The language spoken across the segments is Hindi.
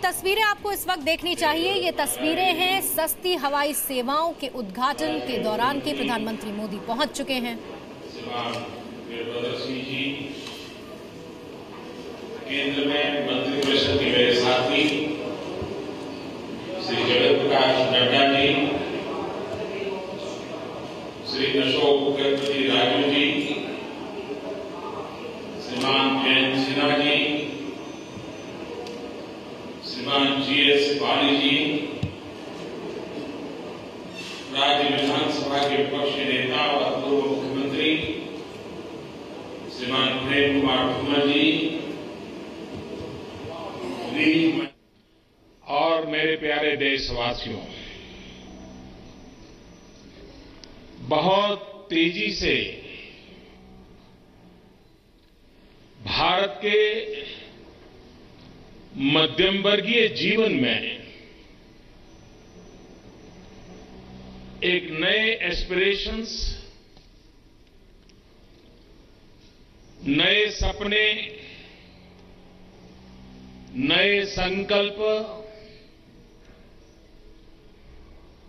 तस्वीरें आपको इस वक्त देखनी चाहिए। ये तस्वीरें हैं सस्ती हवाई सेवाओं के उद्घाटन के दौरान के प्रधानमंत्री मोदी पहुंच चुके हैं। केंद्र में मंत्रिपरिषद के मेरे साथी श्री जगत प्रकाश नड्डा जी, श्री अशोक गहलोत राजू जी, श्रीमान जयंत सिन्हा जी, श्रीमान GS पाली जी, राज्य विधानसभा के विपक्ष के नेता और पूर्व मुख्यमंत्री श्रीमान प्रेम कुमार धूमल जी और मेरे प्यारे देशवासियों, बहुत तेजी से भारत के मध्यम वर्गीय जीवन में एक नए एस्पिरेशंस, नए सपने, नए संकल्प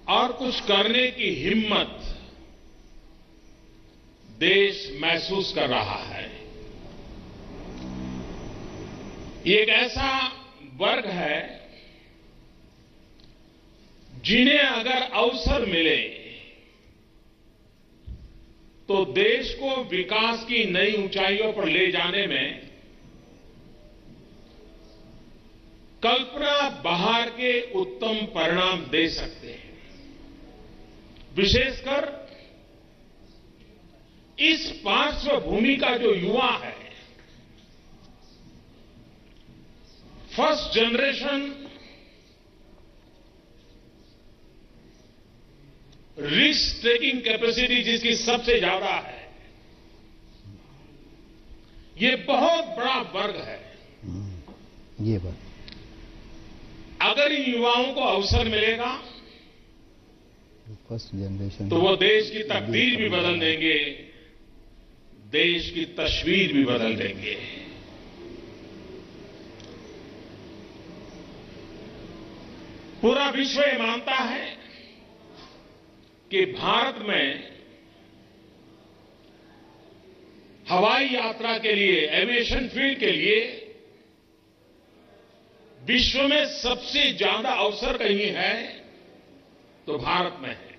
और कुछ करने की हिम्मत देश महसूस कर रहा है। ये एक ऐसा वर्ग है जिन्हें अगर अवसर मिले तो देश को विकास की नई ऊंचाइयों पर ले जाने में कल्पना बाहर के उत्तम परिणाम दे सकते हैं। विशेषकर इस पार्श्वभूमि का जो युवा है, first generation risk taking capacity जिसकी सबसे ज्यादा है, ये बहुत बड़ा वर्ग है। ये बात अगर इन युवाओं को अवसर मिलेगा फर्स्ट जनरेशन तो वो देश की तकदीर भी बदल देंगे, देश की तस्वीर भी बदल देंगे। पूरा विश्व ये मानता है कि भारत में हवाई यात्रा के लिए, एविएशन फील्ड के लिए विश्व में सबसे ज्यादा अवसर कहीं है तो भारत में है।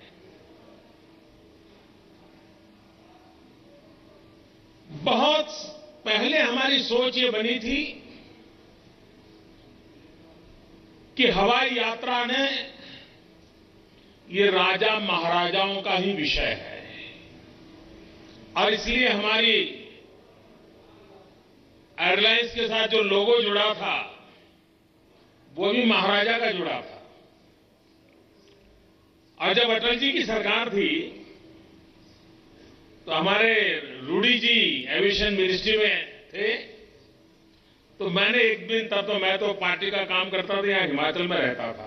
बहुत पहले हमारी सोच ये बनी थी कि हवाई यात्रा ने ये राजा महाराजाओं का ही विषय है और इसलिए हमारी एयरलाइंस के साथ जो लोगो जुड़ा था वो भी महाराजा का जुड़ा था। और जब अटल जी की सरकार थी तो हमारे रूडी जी एविएशन मिनिस्ट्री में थे, तो मैंने एक दिन, तब तो मैं तो पार्टी का काम करता था, यहां हिमाचल में रहता था,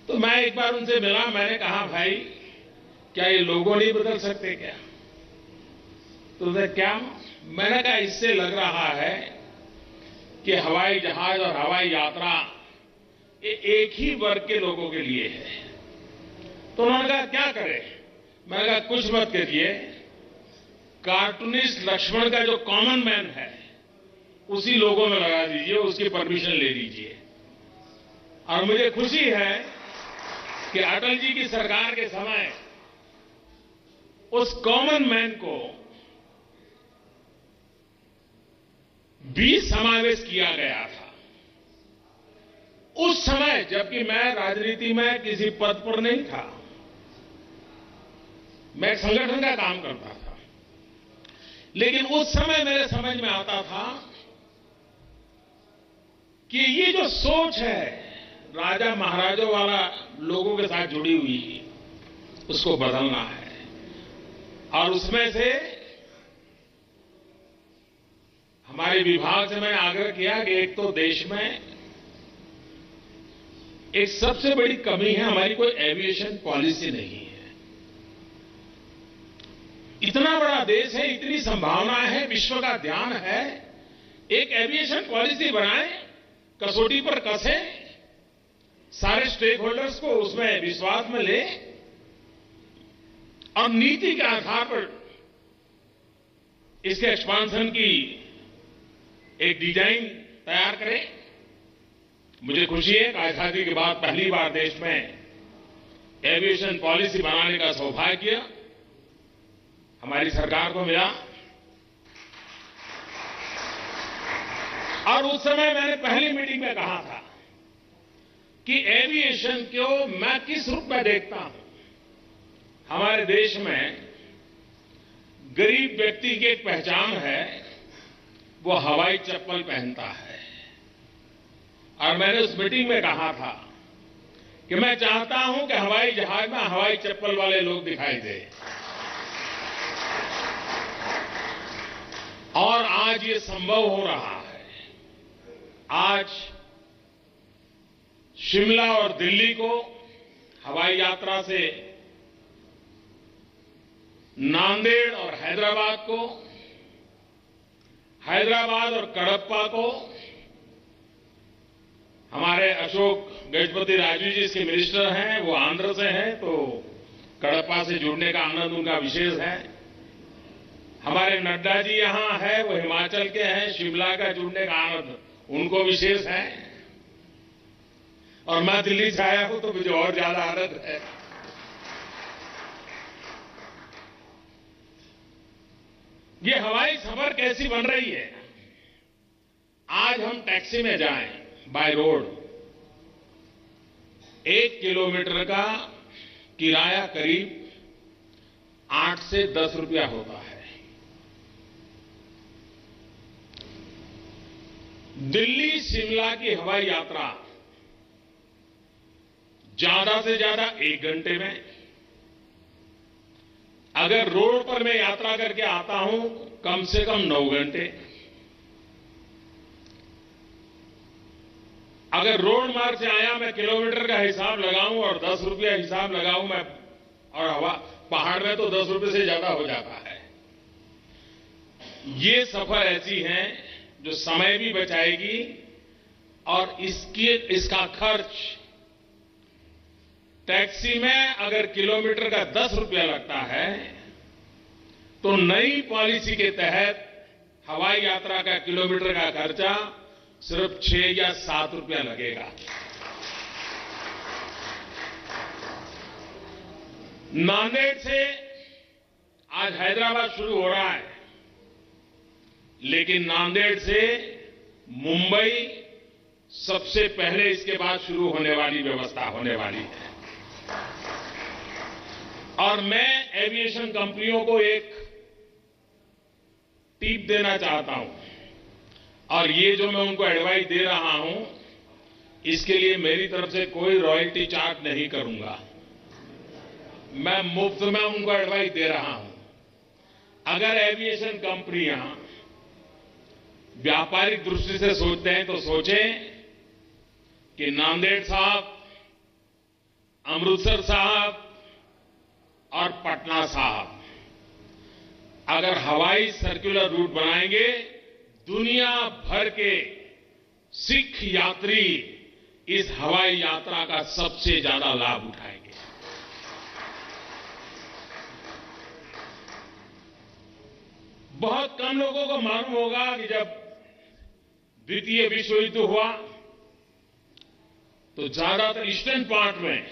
तो मैं एक बार उनसे मिला। मैंने कहा, भाई क्या ये लोगो नहीं बदल सकते क्या? तो उन्होंने क्या? मैंने कहा, इससे लग रहा है कि हवाई जहाज और हवाई यात्रा ये एक ही वर्ग के लोगों के लिए है। तो उन्होंने कहा, क्या करें? मैंने कहा, कुछ मत करिए, कार्टूनिस्ट लक्ष्मण का जो कॉमन मैन है उसी लोगों में लगा दीजिए, उसकी परमिशन ले लीजिए। और मुझे खुशी है कि अटल जी की सरकार के समय उस कॉमन मैन को भी समावेश किया गया था। उस समय, जबकि मैं राजनीति में किसी पद पर नहीं था, मैं संगठन का काम करता था, लेकिन उस समय मेरे समझ में आता था कि ये जो सोच है राजा महाराजों वाला लोगों के साथ जुड़ी हुई, उसको बदलना है। और उसमें से हमारे विभाग से मैंने आग्रह किया कि एक तो देश में एक सबसे बड़ी कमी है, हमारी कोई एविएशन पॉलिसी नहीं है। इतना बड़ा देश है, इतनी संभावनाएं हैं, विश्व का ध्यान है, एक एविएशन पॉलिसी बनाएं कसौटी पर कसे, सारे स्टेक होल्डर्स को उसमें विश्वास में ले और नीति के आधार पर इसके एक्सपांशन की एक डिजाइन तैयार करें। मुझे खुशी है कि आजादी के बाद पहली बार देश में एविएशन पॉलिसी बनाने का सौभाग्य हमारी सरकार को मिला। और उस समय मैंने पहली मीटिंग में कहा था कि एविएशन को मैं किस रूप में देखता हूं। हमारे देश में गरीब व्यक्ति की एक पहचान है, वो हवाई चप्पल पहनता है। और मैंने उस मीटिंग में कहा था कि मैं चाहता हूं कि हवाई जहाज में हवाई चप्पल वाले लोग दिखाई दे। और आज ये संभव हो रहा है। आज शिमला और दिल्ली को हवाई यात्रा से, नांदेड़ और हैदराबाद को, हैदराबाद और कडप्पा को, हमारे अशोक गजपति राजू जी इसके मिनिस्टर हैं, वो आंध्र से हैं, तो कडप्पा से जुड़ने का आनंद उनका विशेष है। हमारे नड्डा जी यहां है, वो हिमाचल के हैं, शिमला का जुड़ने का आनंद उनको विशेष है। और मैं दिल्ली से आया हूं तो मुझे और ज्यादा आनंद है। ये हवाई सफर कैसी बन रही है। आज हम टैक्सी में जाएं बाय रोड, 1 किलोमीटर का किराया करीब 8 से 10 रुपया होता है। दिल्ली शिमला की हवाई यात्रा ज्यादा से ज्यादा 1 घंटे में। अगर रोड पर मैं यात्रा करके आता हूं कम से कम 9 घंटे। अगर रोड मार्ग से आया मैं किलोमीटर का हिसाब लगाऊं और 10 रुपया हिसाब लगाऊं मैं, और हवा पहाड़ में तो 10 रुपये से ज्यादा हो जाता है। ये सफर ऐसी है जो समय भी बचाएगी और इसका खर्च टैक्सी में अगर किलोमीटर का 10 रुपया लगता है तो नई पॉलिसी के तहत हवाई यात्रा का किलोमीटर का खर्चा सिर्फ 6 या 7 रुपया लगेगा। नांदेड़ से आज हैदराबाद शुरू हो रहा है, लेकिन नांदेड़ से मुंबई सबसे पहले इसके बाद शुरू होने वाली व्यवस्था होने वाली है। और मैं एविएशन कंपनियों को एक टिप देना चाहता हूं, और ये जो मैं उनको एडवाइस दे रहा हूं इसके लिए मेरी तरफ से कोई रॉयल्टी चार्ज नहीं करूंगा। मैं मुफ्त में उनको एडवाइस दे रहा हूं। अगर एविएशन कंपनियां व्यापारिक दृष्टि से सोचते हैं तो सोचें कि नांदेड़ साहब, अमृतसर साहब और पटना साहब अगर हवाई सर्कुलर रूट बनाएंगे, दुनिया भर के सिख यात्री इस हवाई यात्रा का सबसे ज्यादा लाभ उठाएंगे। बहुत कम लोगों को मालूम होगा कि जब द्वितीय विश्व युद्ध हुआ तो ज्यादातर ईस्टर्न पार्ट में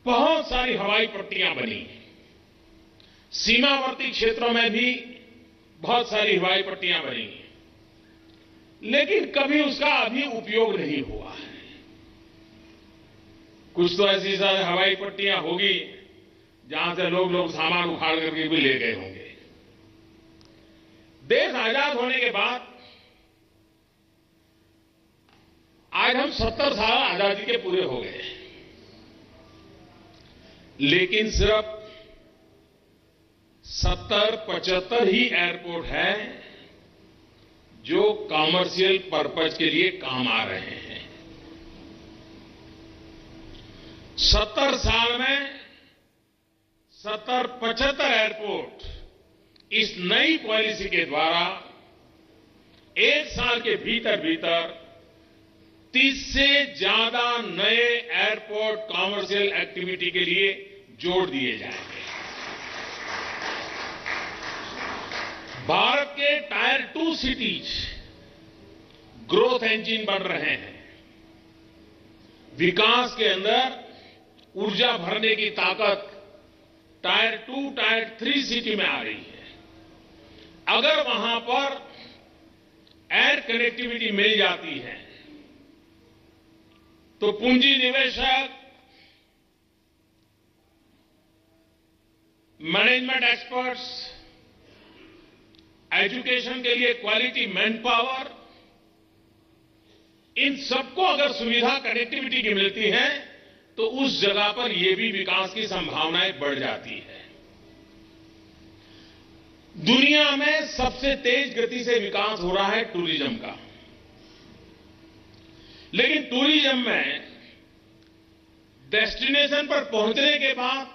बहुत सारी हवाई पट्टियां बनी। सीमावर्ती क्षेत्रों में भी बहुत सारी हवाई पट्टियां बनी, लेकिन कभी उसका अभी उपयोग नहीं हुआ है। कुछ तो ऐसी हवाई पट्टियां होगी जहां से लोग सामान उखाड़ करके भी ले गए होंगे। देश आजाद होने के बाद आज हम 70 साल आजादी के पूरे हो गए, लेकिन सिर्फ 70-75 ही एयरपोर्ट है जो कॉमर्शियल पर्पज के लिए काम आ रहे हैं। 70 साल में 70-75 एयरपोर्ट इस नई पॉलिसी के द्वारा एक साल के भीतर भीतर 30 से ज्यादा नए एयरपोर्ट कॉमर्शियल एक्टिविटी के लिए जोड़ दिए जाएंगे। भारत के टायर 2 सिटीज ग्रोथ इंजन बन रहे हैं। विकास के अंदर ऊर्जा भरने की ताकत टायर 2, टायर 3 सिटी में आ रही है। अगर वहां पर एयर कनेक्टिविटी मिल जाती है तो पूंजी निवेशक, मैनेजमेंट एक्सपर्ट्स, एजुकेशन के लिए क्वालिटी मैन पावर, इन सबको अगर सुविधा कनेक्टिविटी की मिलती है तो उस जगह पर यह भी विकास की संभावनाएं बढ़ जाती है। दुनिया में सबसे तेज गति से विकास हो रहा है टूरिज्म का, लेकिन टूरिज्म में डेस्टिनेशन पर पहुंचने के बाद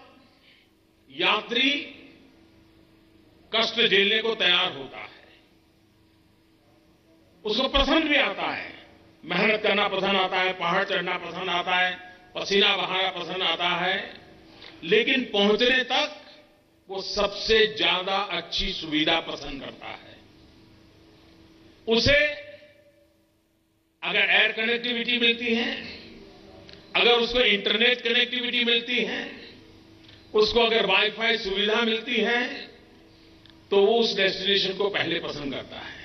यात्री कष्ट झेलने को तैयार होता है, उसको पसंद भी आता है, मेहनत करना पसंद आता है, पहाड़ चढ़ना पसंद आता है, पसीना बहाना पसंद आता है, लेकिन पहुंचने तक वो सबसे ज्यादा अच्छी सुविधा पसंद करता है। उसे अगर एयर कनेक्टिविटी मिलती है, अगर उसको इंटरनेट कनेक्टिविटी मिलती है, उसको अगर वाईफाई सुविधा मिलती है, तो वो उस डेस्टिनेशन को पहले पसंद करता है।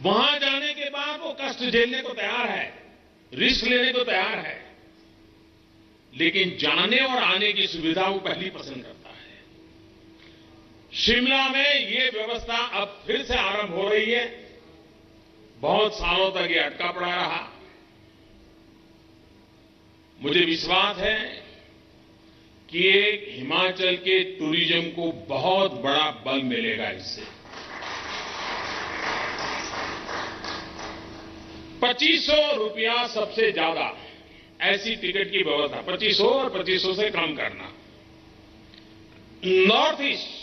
वहां जाने के बाद वो कष्ट झेलने को तैयार है, रिस्क लेने को तैयार है, लेकिन जाने और आने की सुविधा वो पहली पसंद करता है। शिमला में ये व्यवस्था अब फिर से आरंभ हो रही है। बहुत सालों तक ये अटका पड़ा रहा। मुझे विश्वास है कि एक हिमाचल के टूरिज्म को बहुत बड़ा बल मिलेगा इससे। 2500 रुपया सबसे ज्यादा ऐसी टिकट की व्यवस्था, 2500 और 2500 से कम करना। नॉर्थ ईस्ट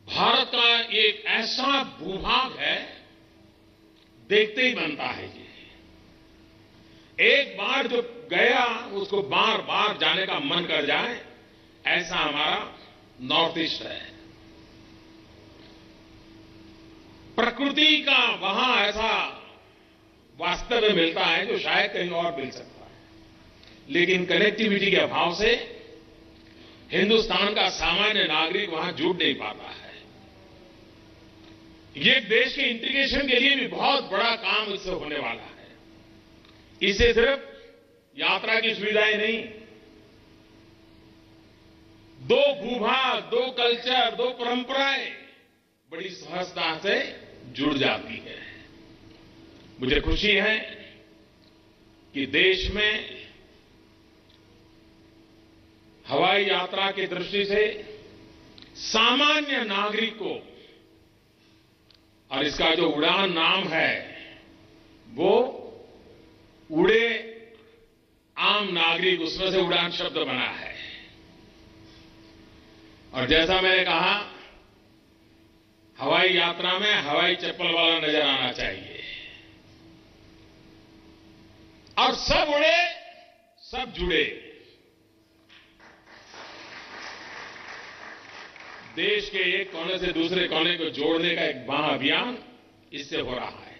भारत का एक ऐसा भूभाग है, देखते ही बनता है ये। एक बार जो गया उसको बार बार जाने का मन कर जाए, ऐसा हमारा नॉर्थ ईस्ट है। प्रकृति का वहां ऐसा वास्तव मिलता है जो शायद कहीं और मिल सकता है, लेकिन कनेक्टिविटी के अभाव से हिंदुस्तान का सामान्य नागरिक वहां जुड़ नहीं पाता है। ये देश के इंटीग्रेशन के लिए भी बहुत बड़ा काम इससे होने वाला है। इसे सिर्फ यात्रा की सुविधाएं नहीं, 2 भूभाग, 2 कल्चर, 2 परंपराएं बड़ी सहजता से जुड़ जाती है। मुझे खुशी है कि देश में हवाई यात्रा की दृष्टि से सामान्य नागरिक को, और इसका जो उड़ान नाम है वो उड़े आम नागरिक, उसमें से उड़ान शब्द बना है। और जैसा मैंने कहा, हवाई यात्रा में हवाई चप्पल वाला नजर आना चाहिए, और सब उड़े सब जुड़े। देश के एक कोने से दूसरे कोने को जोड़ने का एक महाअभियान इससे हो रहा है।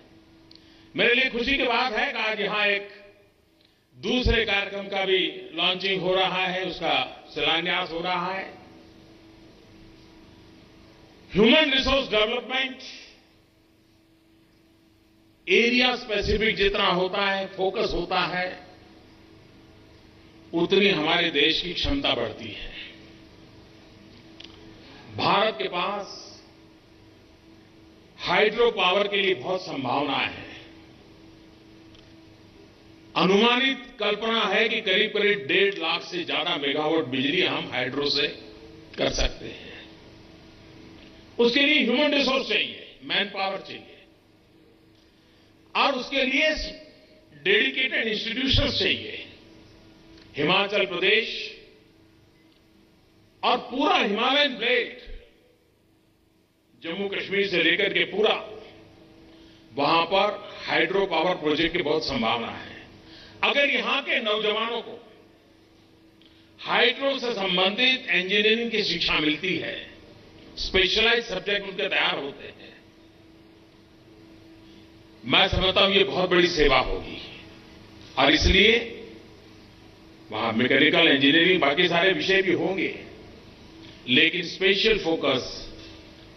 मेरे लिए खुशी की बात है कि आज यहां एक दूसरे कार्यक्रम का भी लॉन्चिंग हो रहा है, उसका शिलान्यास हो रहा है। Human resource development area specific जितना होता है, फोकस होता है, उतनी हमारे देश की क्षमता बढ़ती है। भारत के पास हाइड्रो पावर के लिए बहुत संभावनाएं हैं। अनुमानित कल्पना है कि करीब करीब 1.5 लाख से ज्यादा मेगावाट बिजली हम हाइड्रो से कर सकते हैं। उसके लिए ह्यूमन रिसोर्स चाहिए, मैन पावर चाहिए, और उसके लिए डेडिकेटेड इंस्टीट्यूशंस चाहिए। हिमाचल प्रदेश और पूरा हिमालयन प्लेट जम्मू कश्मीर से लेकर के पूरा वहां पर हाइड्रो पावर प्रोजेक्ट की बहुत संभावना है। अगर यहां के नौजवानों को हाइड्रो से संबंधित इंजीनियरिंग की शिक्षा मिलती है, स्पेशलाइज्ड सब्जेक्ट उनके तैयार होते हैं, मैं समझता हूं ये बहुत बड़ी सेवा होगी। और इसलिए वहां मैकेनिकल इंजीनियरिंग बाकी सारे विषय भी होंगे, लेकिन स्पेशल फोकस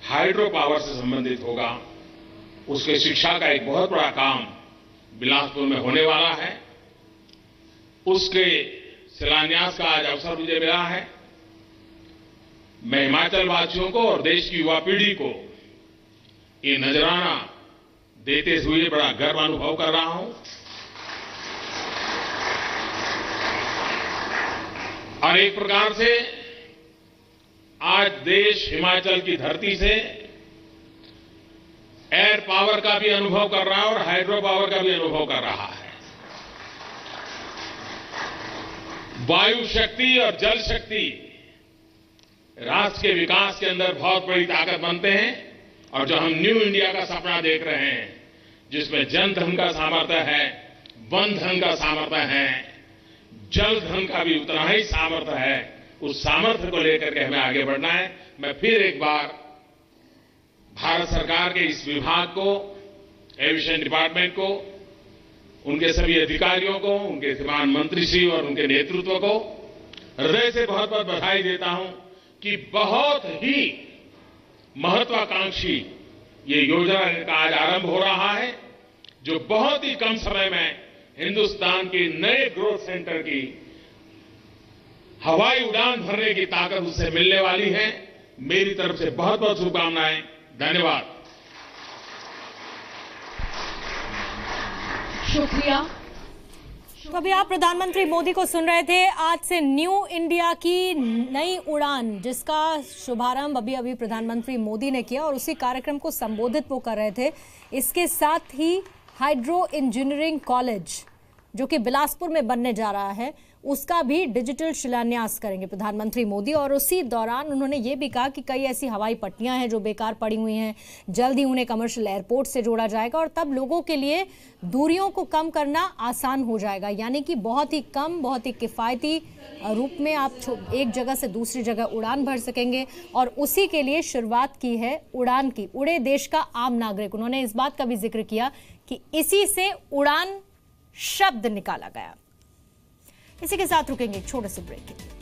हाइड्रो पावर से संबंधित होगा। उसके शिक्षा का एक बहुत बड़ा काम बिलासपुर में होने वाला है। उसके शिलान्यास का आज अवसर मुझे मिला है। मैं हिमाचल वासियों को और देश की युवा पीढ़ी को ये नजराना देते हुए बड़ा गर्व अनुभव कर रहा हूं। और एक प्रकार से आज देश हिमाचल की धरती से एयर पावर का भी अनुभव कर रहा है और हाइड्रो पावर का भी अनुभव कर रहा है। वायु शक्ति और जल शक्ति राष्ट्र के विकास के अंदर बहुत बड़ी ताकत बनते हैं। और जो हम न्यू इंडिया का सपना देख रहे हैं, जिसमें जन धन का सामर्थ्य है, वन धन का सामर्थ्य है, जल धन का भी उतना ही सामर्थ्य है, उस सामर्थ्य को लेकर के हमें आगे बढ़ना है। मैं फिर एक बार भारत सरकार के इस विभाग को, एविएशन डिपार्टमेंट को, उनके सभी अधिकारियों को, उनके श्रीमान मंत्री श्री और उनके नेतृत्व को हृदय से बहुत बहुत बधाई देता हूं कि बहुत ही महत्वाकांक्षी ये योजना का आज आरंभ हो रहा है, जो बहुत ही कम समय में हिंदुस्तान के नए ग्रोथ सेंटर की हवाई उड़ान भरने की ताकत उससे मिलने वाली है। मेरी तरफ से बहुत बहुत शुभकामनाएं। धन्यवाद। शुक्रिया। तो अभी आप प्रधानमंत्री मोदी को सुन रहे थे। आज से न्यू इंडिया की नई उड़ान, जिसका शुभारंभ अभी अभी प्रधानमंत्री मोदी ने किया और उसी कार्यक्रम को संबोधित वो कर रहे थे। इसके साथ ही हाइड्रो इंजीनियरिंग कॉलेज जो कि बिलासपुर में बनने जा रहा है, उसका भी डिजिटल शिलान्यास करेंगे प्रधानमंत्री मोदी। और उसी दौरान उन्होंने ये भी कहा कि कई ऐसी हवाई पट्टियां हैं जो बेकार पड़ी हुई हैं, जल्द ही उन्हें कमर्शियल एयरपोर्ट से जोड़ा जाएगा और तब लोगों के लिए दूरियों को कम करना आसान हो जाएगा। यानी कि बहुत ही कम, बहुत ही किफ़ायती रूप में आप एक जगह से दूसरी जगह उड़ान भर सकेंगे। और उसी के लिए शुरुआत की है उड़ान की, उड़े देश का आम नागरिक। उन्होंने इस बात का भी जिक्र किया कि इसी से उड़ान शब्द निकाला गया। इसी के साथ रुकेंगे एक छोटे से ब्रेक के लिए।